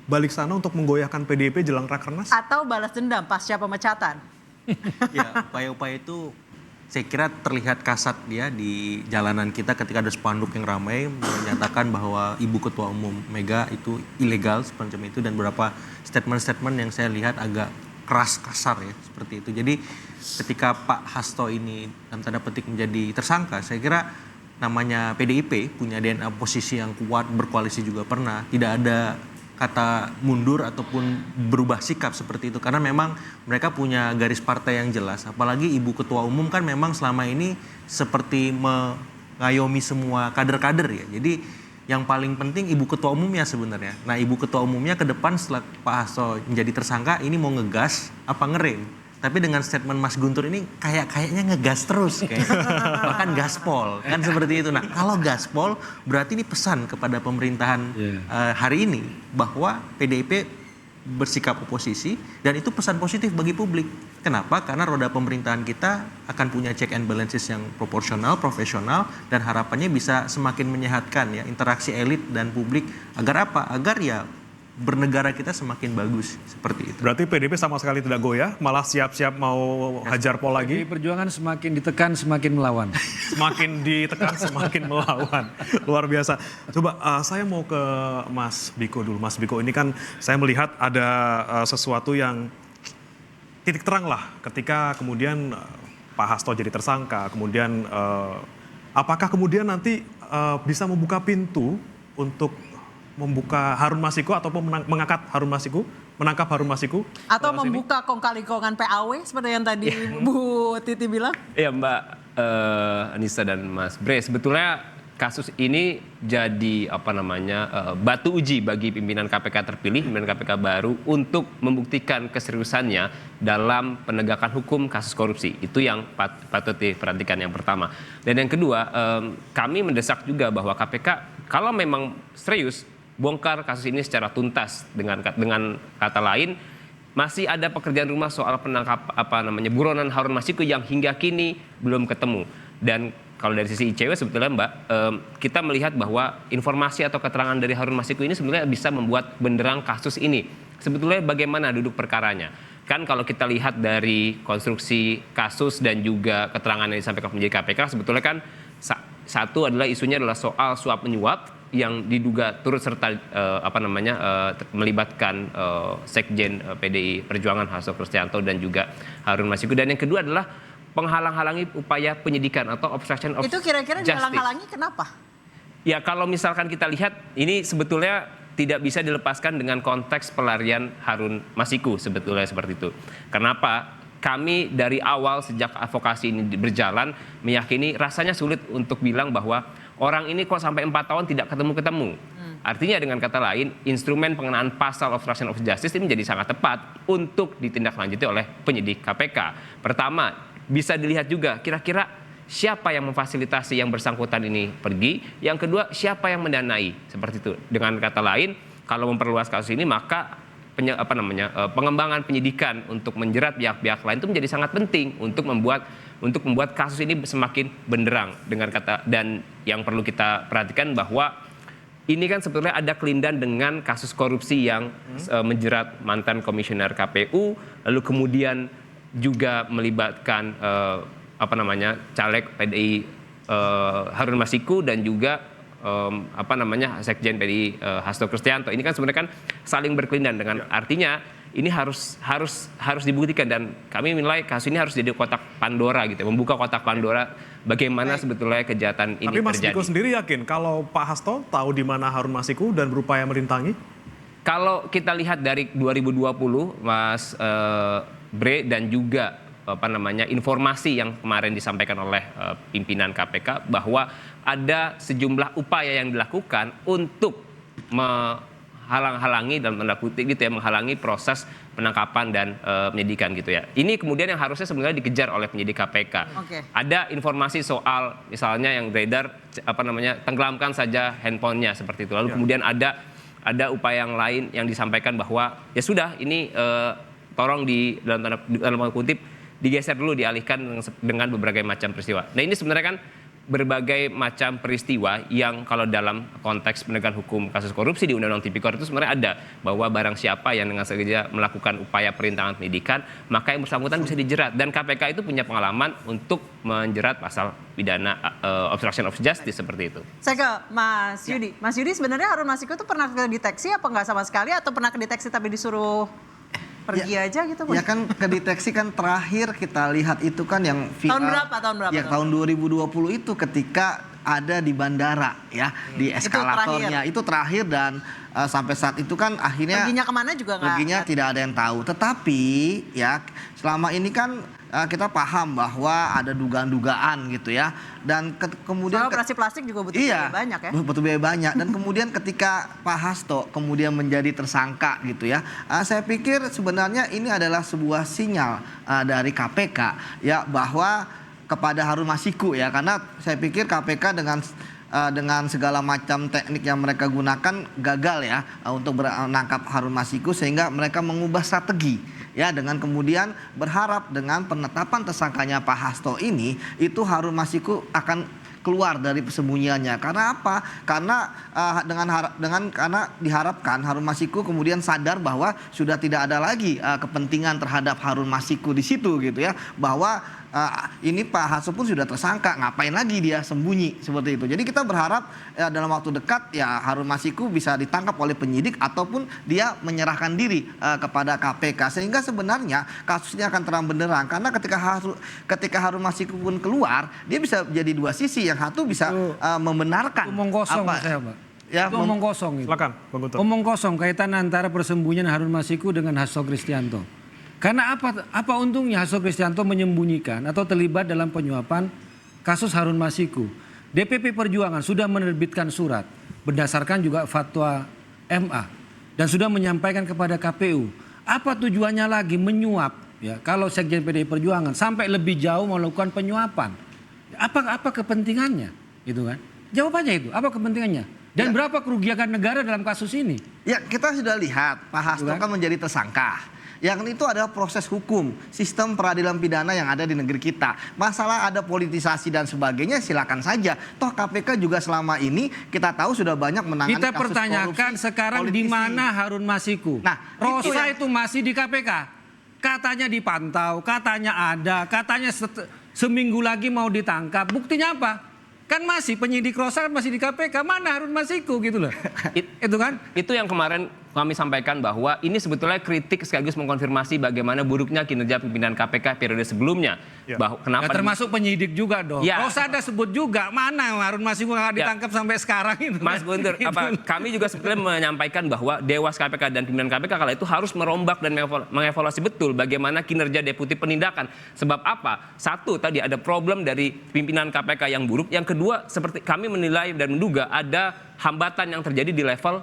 balik sana untuk menggoyahkan PDIP jelang Rakernas? Atau balas dendam pasca pemecatan? Ya, upaya-upaya itu saya kira terlihat kasat ya di jalanan kita ketika ada spanduk yang ramai menyatakan bahwa Ibu Ketua Umum Mega itu ilegal semacam itu dan beberapa statement-statement yang saya lihat agak keras kasar ya seperti itu. Jadi ketika Pak Hasto ini dalam tanda petik menjadi tersangka, saya kira namanya PDIP punya DNA posisi yang kuat, berkoalisi juga pernah, tidak ada kata mundur ataupun berubah sikap seperti itu karena memang mereka punya garis partai yang jelas, apalagi Ibu Ketua Umum kan memang selama ini seperti mengayomi semua kader-kader ya. Jadi yang paling penting Ibu Ketua Umumnya sebenarnya. Nah, Ibu Ketua Umumnya ke depan setelah Pak Hasto menjadi tersangka ini mau ngegas apa ngerem. Tapi dengan statement Mas Guntur ini kayaknya ngegas terus kayak bahkan gaspol kan seperti itu. Nah, kalau gaspol berarti ini pesan kepada pemerintahan hari ini bahwa PDIP bersikap oposisi dan itu pesan positif bagi publik. Kenapa? Karena roda pemerintahan kita akan punya check and balances yang proporsional, profesional dan harapannya bisa semakin menyehatkan ya interaksi elit dan publik agar apa? Agar ya bernegara kita semakin bagus seperti itu. Berarti PDIP sama sekali tidak goyah, malah siap-siap mau hajar pol lagi. PDI Perjuangan semakin ditekan semakin melawan. Semakin ditekan semakin melawan. Luar biasa. Coba saya mau ke Mas Biko dulu. Mas Biko, ini kan saya melihat ada sesuatu yang titik terang lah ketika kemudian Pak Hasto jadi tersangka. Kemudian apakah kemudian nanti bisa membuka pintu untuk membuka Harun Masiku ataupun menangkap Harun Masiku atau membuka kong-kali-kongan PAW seperti yang tadi Bu Titi bilang? Iya Mbak Anissa dan Mas Bre, sebetulnya kasus ini jadi batu uji bagi pimpinan KPK terpilih, pimpinan KPK baru untuk membuktikan keseriusannya dalam penegakan hukum kasus korupsi. Itu yang patut diperhatikan yang pertama. Dan yang kedua, kami mendesak juga bahwa KPK kalau memang serius bongkar kasus ini secara tuntas. Dengan kata lain, masih ada pekerjaan rumah soal penangkap buronan Harun Masiku yang hingga kini belum ketemu. Dan kalau dari sisi ICW sebetulnya Mbak, kita melihat bahwa informasi atau keterangan dari Harun Masiku ini sebenarnya bisa membuat benderang kasus ini. Sebetulnya bagaimana duduk perkaranya? Kan kalau kita lihat dari konstruksi kasus dan juga keterangan yang disampaikan penyidik KPK, sebetulnya kan satu adalah isunya adalah soal suap menyuap yang diduga turut serta melibatkan Sekjen PDI Perjuangan Hasto Kristianto dan juga Harun Masiku. Dan yang kedua adalah penghalang-halangi upaya penyidikan atau obstruction of justice. Itu kira-kira dihalang-halangi kenapa? Ya kalau misalkan kita lihat ini sebetulnya tidak bisa dilepaskan dengan konteks pelarian Harun Masiku sebetulnya seperti itu. Kenapa? Kami dari awal sejak advokasi ini berjalan meyakini rasanya sulit untuk bilang bahwa orang ini kok sampai 4 tahun tidak ketemu-ketemu. Artinya dengan kata lain, instrumen pengenaan pasal obstruction of justice ini menjadi sangat tepat untuk ditindaklanjuti oleh penyidik KPK. Pertama, bisa dilihat juga kira-kira siapa yang memfasilitasi yang bersangkutan ini pergi. Yang kedua, siapa yang mendanai seperti itu. Dengan kata lain, kalau memperluas kasus ini maka pengembangan penyidikan untuk menjerat pihak-pihak lain itu menjadi sangat penting untuk membuat kasus ini semakin benderang. Dengan kata, dan yang perlu kita perhatikan bahwa ini kan sebetulnya ada kelindahan dengan kasus korupsi yang menjerat mantan komisioner KPU, lalu kemudian juga melibatkan caleg PDI Harun Masiku dan juga Sekjen PDI Hasto Kristianto. Ini kan sebenarnya kan saling berkelindahan dengan artinya ini harus dibuktikan, dan kami menilai kasus ini harus jadi kotak Pandora gitu, membuka kotak Pandora bagaimana sebetulnya kejahatan ini terjadi. Tapi Mas Diko sendiri yakin kalau Pak Hasto tahu di mana Harun Masiku dan berupaya merintangi? Kalau kita lihat dari 2020 Mas Bre dan juga informasi yang kemarin disampaikan oleh pimpinan KPK bahwa ada sejumlah upaya yang dilakukan untuk menghalang-halangi dalam tanda kutip gitu ya, menghalangi proses penangkapan dan penyidikan gitu ya. Ini kemudian yang harusnya sebenarnya dikejar oleh penyidik KPK. Okay. Ada informasi soal misalnya yang beredar tenggelamkan saja handphonenya seperti itu. Lalu kemudian ada upaya yang lain yang disampaikan bahwa ya sudah ini tolong dalam tanda kutip digeser dulu, dialihkan dengan berbagai macam peristiwa. Nah ini sebenarnya kan berbagai macam peristiwa yang kalau dalam konteks penegakan hukum kasus korupsi di Undang-Undang Tipikor itu sebenarnya ada bahwa barang siapa yang dengan sengaja melakukan upaya perintangan penyidikan maka yang bersangkutan bisa dijerat, dan KPK itu punya pengalaman untuk menjerat pasal pidana obstruction of justice seperti itu. Saya ke Mas Yudi. Mas Yudi, sebenarnya Harun Masiku itu pernah kedeteksi apa nggak sama sekali, atau pernah kedeteksi tapi disuruh pergi aja gitu? Ya kan kedeteksi kan terakhir kita lihat itu kan yang viral. Tahun berapa? Ya tahun 2020 itu ketika ada di bandara ya, di eskalatornya. Itu terakhir dan sampai saat itu kan akhirnya perginya kemana juga nggak? Perginya tidak ada yang tahu. Tetapi ya selama ini kan kita paham bahwa ada dugaan-dugaan gitu ya, dan kemudian operasi plastik juga butuh biaya banyak ya. Butuh biaya banyak, dan kemudian ketika Pak Hasto kemudian menjadi tersangka gitu ya, saya pikir sebenarnya ini adalah sebuah sinyal dari KPK ya bahwa kepada Harun Masiku ya, karena saya pikir KPK dengan segala macam teknik yang mereka gunakan gagal ya untuk menangkap Harun Masiku, sehingga mereka mengubah strategi ya, dengan kemudian berharap dengan penetapan tersangkanya Pak Hasto ini itu Harun Masiku akan keluar dari persembunyiannya. Karena apa? Karena karena diharapkan Harun Masiku kemudian sadar bahwa sudah tidak ada lagi kepentingan terhadap Harun Masiku di situ gitu ya, bahwa ini Pak Hasto pun sudah tersangka, ngapain lagi dia sembunyi seperti itu. Jadi kita berharap dalam waktu dekat ya Harun Masiku bisa ditangkap oleh penyidik ataupun dia menyerahkan diri kepada KPK, sehingga sebenarnya kasusnya akan terang benderang. Karena ketika Harun Masiku pun keluar, dia bisa jadi dua sisi. Yang satu bisa membenarkan omong kosong saya, Pak. Ya, itu omong kosong itu. Silakan, Bang Guntur. Omong kosong kaitan antara persembunyian Harun Masiku dengan Hasto Kristianto. Karena apa untungnya Hasto Kristianto menyembunyikan atau terlibat dalam penyuapan kasus Harun Masiku? DPP Perjuangan sudah menerbitkan surat berdasarkan juga fatwa MA dan sudah menyampaikan kepada KPU. Apa tujuannya lagi menyuap ya, kalau Sekjen PDI Perjuangan sampai lebih jauh melakukan penyuapan? Apa kepentingannya? Gitu kan? Jawabannya itu, apa kepentingannya? Dan berapa kerugian negara dalam kasus ini? Ya, kita sudah lihat Pak Hasto kan menjadi tersangka. Yang itu adalah proses hukum, sistem peradilan pidana yang ada di negeri kita. Masalah ada politisasi dan sebagainya silakan saja. Toh KPK juga selama ini kita tahu sudah banyak menangani Kita kasus pertanyakan korupsi sekarang di politisi. mana Harun Masiku? Nah, Rosa itu masih di KPK. Katanya dipantau, katanya ada, katanya seminggu lagi mau ditangkap. Buktinya apa? Kan masih penyidik Rosa kan masih di KPK. Mana Harun Masiku gitu loh. Itu kan? Itu yang kemarin kami sampaikan bahwa ini sebetulnya kritik sekaligus mengkonfirmasi bagaimana buruknya kinerja pimpinan KPK periode sebelumnya. Ya. Kenapa? Ya, termasuk penyidik juga dong. Ya. Rosa ada sebut juga mana Harun Masiku nggak ditangkap sampai sekarang itu. Mas Guntur, kami juga sebetulnya menyampaikan bahwa Dewas KPK dan pimpinan KPK kala itu harus merombak dan mengevaluasi betul bagaimana kinerja deputi penindakan. Sebab apa? Satu, tadi ada problem dari pimpinan KPK yang buruk. Yang kedua, seperti kami menilai dan menduga ada hambatan yang terjadi di level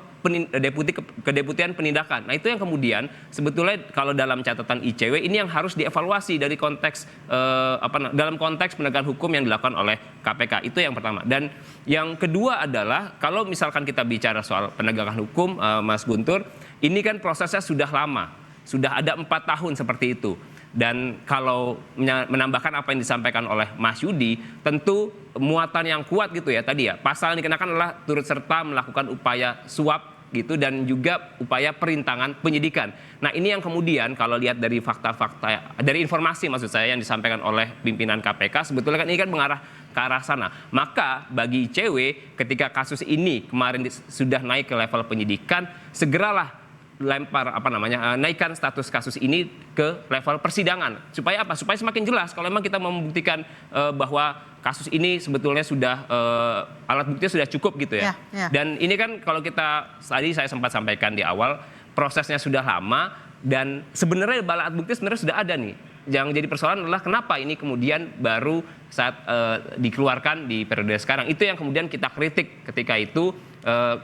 kedeputian penindakan. Nah, itu yang kemudian sebetulnya kalau dalam catatan ICW ini yang harus dievaluasi dari konteks dalam konteks penegakan hukum yang dilakukan oleh KPK. Itu yang pertama. Dan yang kedua adalah kalau misalkan kita bicara soal penegakan hukum, Mas Guntur, ini kan prosesnya sudah lama. Sudah ada 4 tahun seperti itu. Dan kalau menambahkan apa yang disampaikan oleh Mas Yudi, tentu muatan yang kuat gitu ya tadi ya. Pasal yang dikenakan adalah turut serta melakukan upaya suap gitu dan juga upaya perintangan penyidikan. Nah, ini yang kemudian kalau lihat dari fakta-fakta, dari informasi maksud saya yang disampaikan oleh pimpinan KPK, sebetulnya kan ini kan mengarah ke arah sana. Maka bagi ICW ketika kasus ini kemarin sudah naik ke level penyidikan, segeralah naikkan status kasus ini ke level persidangan. Supaya apa? Supaya semakin jelas kalau memang kita membuktikan bahwa kasus ini sebetulnya sudah alat buktinya sudah cukup gitu ya. Dan ini kan kalau kita tadi saya sempat sampaikan di awal, prosesnya sudah lama dan sebenarnya alat bukti sebenarnya sudah ada nih. Yang jadi persoalan adalah kenapa ini kemudian baru saat dikeluarkan di periode sekarang. Itu yang kemudian kita kritik ketika itu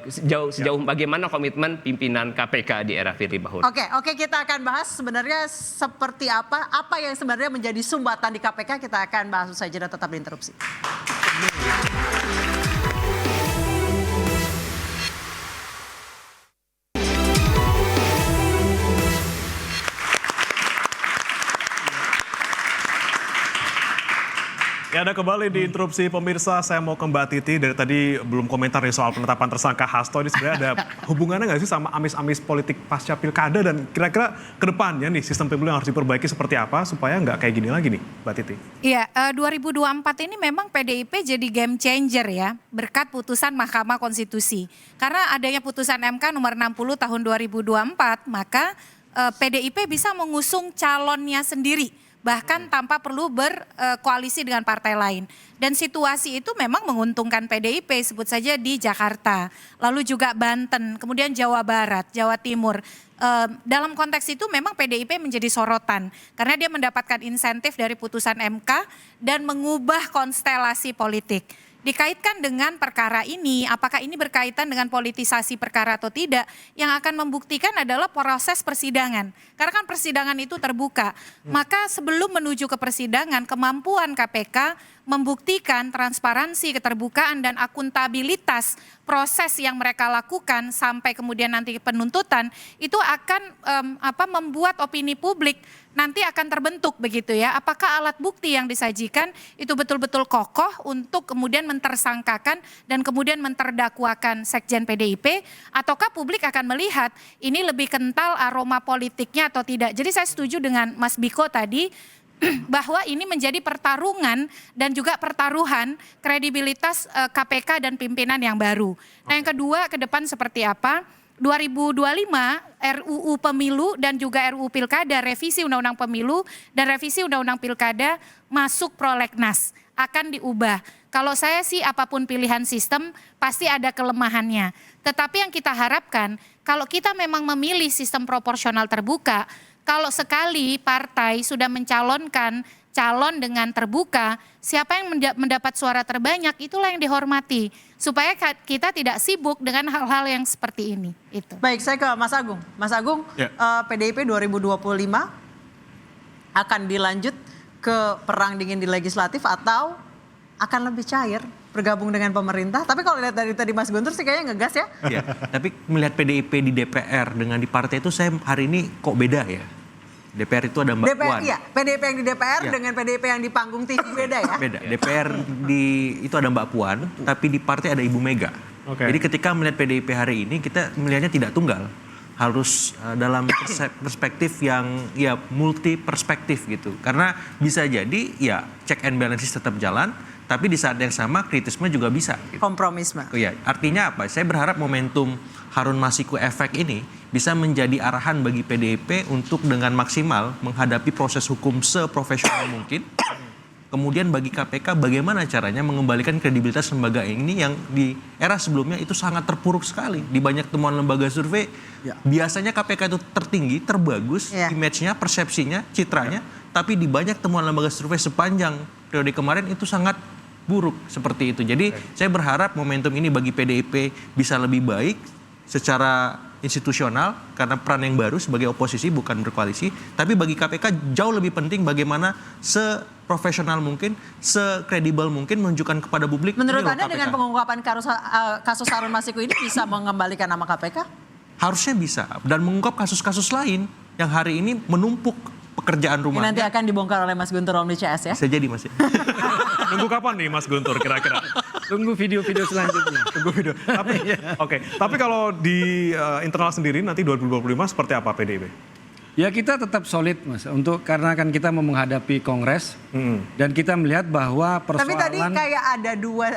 sejauh bagaimana komitmen pimpinan KPK di era Firly Bahuri. Oke, kita akan bahas sebenarnya seperti apa yang sebenarnya menjadi sumbatan di KPK. Kita akan bahas usai jeda, tetap diinterupsi. Ya, ada kembali di interupsi pemirsa. Saya mau ke Mbak Titi. Dari tadi belum komentar nih soal penetapan tersangka Hasto. Ini sebenarnya ada hubungannya nggak sih sama amis-amis politik pasca pilkada? Dan kira-kira ke depannya nih sistem pemilu yang harus diperbaiki seperti apa supaya nggak kayak gini lagi nih, Mbak Titi? Iya, 2024 ini memang PDIP jadi game changer ya, berkat putusan Mahkamah Konstitusi. Karena adanya putusan MK nomor 60 tahun 2024, maka PDIP bisa mengusung calonnya sendiri, bahkan tanpa perlu berkoalisi dengan partai lain. Dan situasi itu memang menguntungkan PDIP, sebut saja di Jakarta, lalu juga Banten, kemudian Jawa Barat, Jawa Timur. Dalam konteks itu memang PDIP menjadi sorotan, karena dia mendapatkan insentif dari putusan MK dan mengubah konstelasi politik. Dikaitkan dengan perkara ini, apakah ini berkaitan dengan politisasi perkara atau tidak, yang akan membuktikan adalah proses persidangan. Karena kan persidangan itu terbuka. Maka sebelum menuju ke persidangan, kemampuan KPK membuktikan transparansi, keterbukaan, dan akuntabilitas proses yang mereka lakukan sampai kemudian nanti penuntutan, itu akan membuat opini publik nanti akan terbentuk begitu ya. Apakah alat bukti yang disajikan itu betul-betul kokoh untuk kemudian mentersangkakan dan kemudian menterdakwakan Sekjen PDIP, ataukah publik akan melihat ini lebih kental aroma politiknya atau tidak. Jadi saya setuju dengan Mas Biko tadi bahwa ini menjadi pertarungan dan juga pertaruhan kredibilitas KPK dan pimpinan yang baru. Nah, yang kedua, ke depan seperti apa? 2025 RUU Pemilu dan juga RUU Pilkada, revisi Undang-Undang Pemilu dan revisi Undang-Undang Pilkada masuk prolegnas, akan diubah. Kalau saya sih apapun pilihan sistem pasti ada kelemahannya. Tetapi yang kita harapkan, kalau kita memang memilih sistem proporsional terbuka, kalau sekali partai sudah mencalonkan calon dengan terbuka, siapa yang mendapat suara terbanyak itulah yang dihormati. Supaya kita tidak sibuk dengan hal-hal yang seperti ini. Itu. Baik, saya ke Mas Agung. Mas Agung, PDIP 2025 akan dilanjut ke perang dingin di legislatif atau akan lebih cair bergabung dengan pemerintah? Tapi kalau lihat dari tadi Mas Guntur sih kayaknya ngegas ya. Iya, tapi melihat PDIP di DPR dengan di partai itu saya hari ini kok beda ya. DPR itu ada Mbak DPR, Puan. iya, PDIP yang di DPR Iya. dengan PDIP yang di panggung TV beda ya? Beda. DPR itu ada Mbak Puan, tapi di partai ada Ibu Mega. Oke. Jadi ketika melihat PDIP hari ini, kita melihatnya tidak tunggal. Harus dalam perspektif yang ya multi perspektif gitu. Karena bisa jadi ya check and balances tetap jalan, tapi di saat yang sama kritisme juga bisa. Gitu. Kompromisme. Ya, artinya apa? Saya berharap momentum Harun Masiku efek ini bisa menjadi arahan bagi PDIP untuk dengan maksimal menghadapi proses hukum seprofesional mungkin. Kemudian bagi KPK bagaimana caranya mengembalikan kredibilitas lembaga ini yang di era sebelumnya itu sangat terpuruk sekali. Di banyak temuan lembaga survei, biasanya KPK itu tertinggi, terbagus, image-nya, persepsinya, citranya. Tapi di banyak temuan lembaga survei sepanjang periode kemarin itu sangat buruk seperti itu. Jadi saya berharap momentum ini bagi PDIP bisa lebih baik secara institusional karena peran yang baru sebagai oposisi bukan berkoalisi, tapi bagi KPK jauh lebih penting bagaimana seprofesional mungkin, sekredibel mungkin menunjukkan kepada publik. Menurut ini loh Anda KPK. dengan pengungkapan kasus Harun Masiku ini bisa mengembalikan nama KPK? Harusnya bisa, dan mengungkap kasus-kasus lain yang hari ini menumpuk pekerjaan Ini rumah. nanti akan dibongkar oleh Mas Guntur Romli CS ya? Bisa jadi Mas. Nunggu kapan nih Mas Guntur kira-kira? Tunggu video-video selanjutnya. Tunggu video. Tapi kalau di internal sendiri nanti 2025 seperti apa PDIP? Ya kita tetap solid Mas, karena kan kita mau menghadapi Kongres dan kita melihat bahwa persoalan. Tapi tadi kayak ada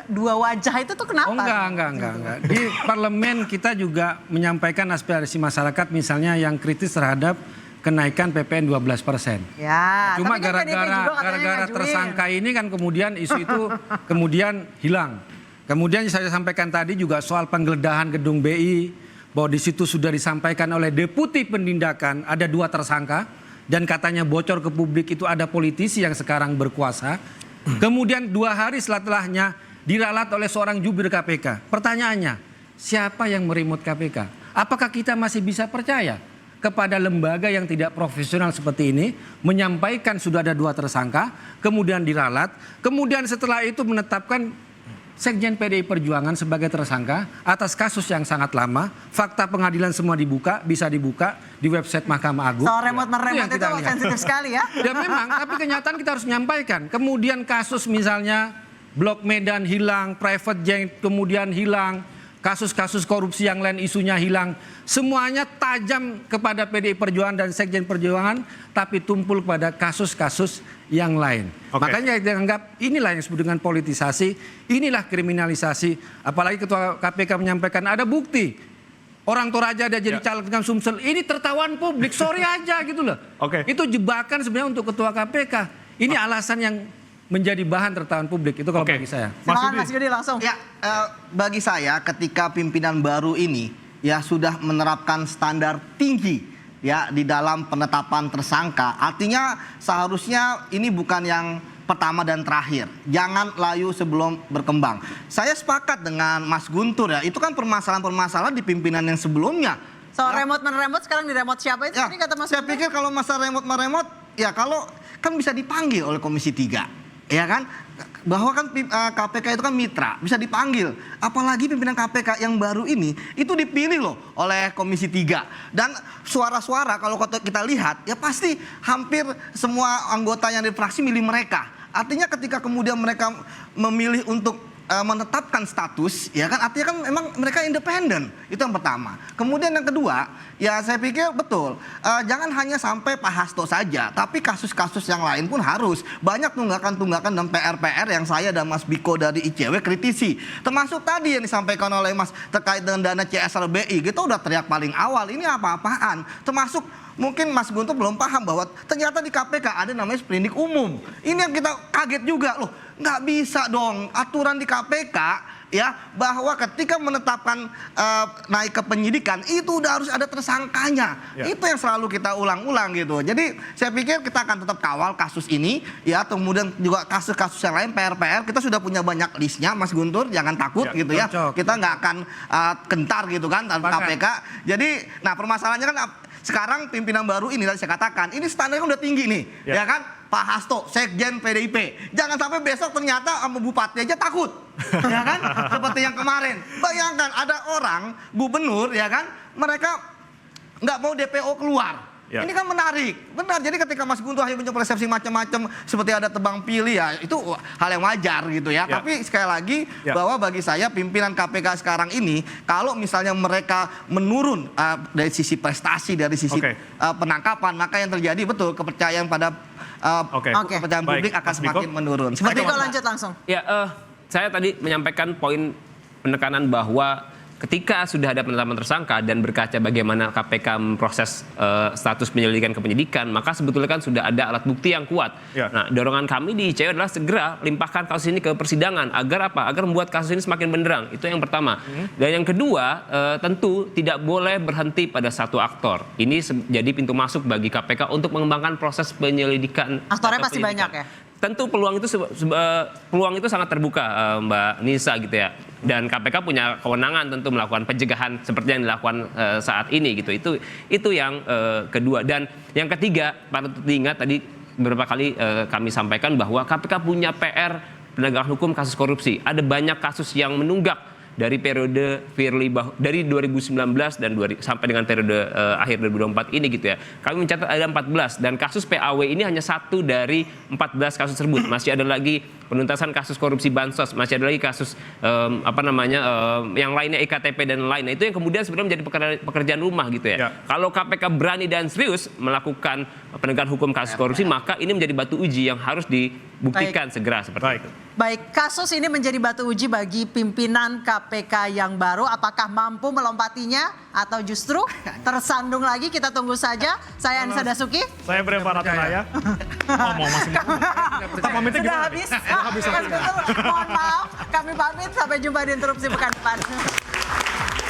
dua wajah itu tuh kenapa? Oh enggak. Di parlemen kita juga menyampaikan aspirasi masyarakat misalnya yang kritis terhadap kenaikan PPN 12%. Ya, Cuma tapi kan PDIP juga katanya gara-gara ngajuin. tersangka ini kan kemudian isu itu kemudian hilang. Kemudian saya sampaikan tadi juga soal penggeledahan gedung BI, bahwa di situ sudah disampaikan oleh Deputi Penindakan ada 2 tersangka dan katanya bocor ke publik itu ada politisi yang sekarang berkuasa. Kemudian 2 hari setelahnya diralat oleh seorang jubir KPK. Pertanyaannya, siapa yang meremote KPK? Apakah kita masih bisa percaya kepada lembaga yang tidak profesional seperti ini, menyampaikan sudah ada 2 tersangka, kemudian diralat, kemudian setelah itu menetapkan Sekjen PDI Perjuangan sebagai tersangka atas kasus yang sangat lama, fakta pengadilan semua bisa dibuka di website Mahkamah Agung. Soal remote-meremot itu sensitif sekali ya. Ya memang, tapi kenyataan kita harus menyampaikan. Kemudian kasus misalnya Blok Medan hilang, private jet kemudian hilang, kasus-kasus korupsi yang lain isunya hilang. Semuanya tajam kepada PDI Perjuangan dan Sekjen Perjuangan, tapi tumpul pada kasus-kasus yang lain. Makanya kita anggap inilah yang disebut dengan politisasi, inilah kriminalisasi. Apalagi Ketua KPK menyampaikan ada bukti. Orang Toraja ada jadi caleg dengan Sumsel. Ini tertawan publik, sorry aja gitu loh. Itu jebakan sebenarnya untuk Ketua KPK. Ini alasan yang menjadi bahan tertawan publik, itu kalau bagi saya. Silakan Mas Yudi langsung. Ya, bagi saya ketika pimpinan baru ini ya sudah menerapkan standar tinggi ya di dalam penetapan tersangka, artinya seharusnya ini bukan yang pertama dan terakhir. Jangan layu sebelum berkembang. Saya sepakat dengan Mas Guntur ya, itu kan permasalahan-permasalahan di pimpinan yang sebelumnya. Soal remote-meremot sekarang di remote siapa itu? Ya, Ini kata Mas saya pikir kalau masalah remote-meremot ya kalau kan bisa dipanggil oleh Komisi 3. Ya kan, bahwa kan KPK itu kan mitra, bisa dipanggil. Apalagi pimpinan KPK yang baru ini, itu dipilih loh oleh Komisi 3. Dan suara-suara kalau kita lihat, ya pasti hampir semua anggota yang di fraksi milih mereka. Artinya ketika kemudian mereka memilih untuk menetapkan status, ya kan artinya kan memang mereka independen. Itu yang pertama. Kemudian yang kedua, ya saya pikir betul, jangan hanya sampai Pak Hasto saja, tapi kasus-kasus yang lain pun harus. Banyak tunggakan-tunggakan dan PR-PR yang saya dan Mas Biko dari ICW kritisi. Termasuk tadi yang disampaikan oleh Mas terkait dengan dana CSRBI, kita udah teriak paling awal, ini apa-apaan. Termasuk mungkin Mas Guntur belum paham bahwa ternyata di KPK ada namanya sprindik umum. Ini yang kita kaget juga loh. Nggak bisa dong aturan di KPK ya bahwa ketika menetapkan naik ke penyidikan itu udah harus ada tersangkanya. Itu yang selalu kita ulang-ulang gitu. Jadi saya pikir kita akan tetap kawal kasus ini ya, kemudian juga kasus-kasus yang lain PR-PR kita sudah punya banyak listnya Mas Guntur, jangan takut gitu ya. Kita nggak akan gentar gitu kan KPK. Jadi nah permasalahannya kan sekarang pimpinan baru ini tadi saya katakan ini standarnya udah tinggi nih ya kan. Pak Hasto, Sekjen PDIP. Jangan sampai besok ternyata sama bupati aja takut. Ya kan? Seperti yang kemarin. Bayangkan ada orang, gubernur ya kan, mereka nggak mau DPO keluar. Ya. Ini kan menarik, benar. Jadi ketika Mas Guntur hanya punya persepsi macam-macam seperti ada tebang pilih ya, itu hal yang wajar gitu ya. Tapi sekali lagi bahwa bagi saya pimpinan KPK sekarang ini, kalau misalnya mereka menurun dari sisi prestasi, dari sisi penangkapan, maka yang terjadi betul kepercayaan pada kepercayaan publik akan semakin menurun. Seperti kok lanjut langsung. Ya, saya tadi menyampaikan poin penekanan bahwa ketika sudah ada penetapan tersangka dan berkaca bagaimana KPK memproses status penyelidikan ke penyidikan, maka sebetulnya kan sudah ada alat bukti yang kuat. Nah, dorongan kami di ICW adalah segera limpahkan kasus ini ke persidangan agar apa? Agar membuat kasus ini semakin benderang. Itu yang pertama. Dan yang kedua, tentu tidak boleh berhenti pada satu aktor. Ini jadi pintu masuk bagi KPK untuk mengembangkan proses penyelidikan. Aktornya pasti banyak ya. Tentu peluang itu sangat terbuka, Mbak Nisa gitu ya. Dan KPK punya kewenangan tentu melakukan pencegahan seperti yang dilakukan saat ini gitu. Itu yang kedua. Dan yang ketiga, patut diingat tadi beberapa kali kami sampaikan bahwa KPK punya PR penegakan hukum kasus korupsi. Ada banyak kasus yang menunggak dari periode Firly dari 2019 dan sampai dengan periode akhir 2024 ini gitu ya. Kami mencatat ada 14 dan kasus PAW ini hanya satu dari 14 kasus tersebut. Masih ada lagi penuntasan kasus korupsi bansos, masih ada lagi kasus yang lainnya EKTP dan lainnya. Itu yang kemudian sebenarnya menjadi pekerjaan rumah gitu ya. Kalau KPK berani dan serius melakukan penegakan hukum kasus korupsi, maka ini menjadi batu uji yang harus dibuktikan segera seperti itu. Baik, kasus ini menjadi batu uji bagi pimpinan KPK yang baru. Apakah mampu melompatinya atau justru tersandung lagi? Kita tunggu saja. Saya Anissa Dasuki. Saya Breva Ratanaya. Mau masih kita pamitnya sudah gimana? habis. Mohon maaf, kami pamit. Sampai jumpa di interupsi pekan depan.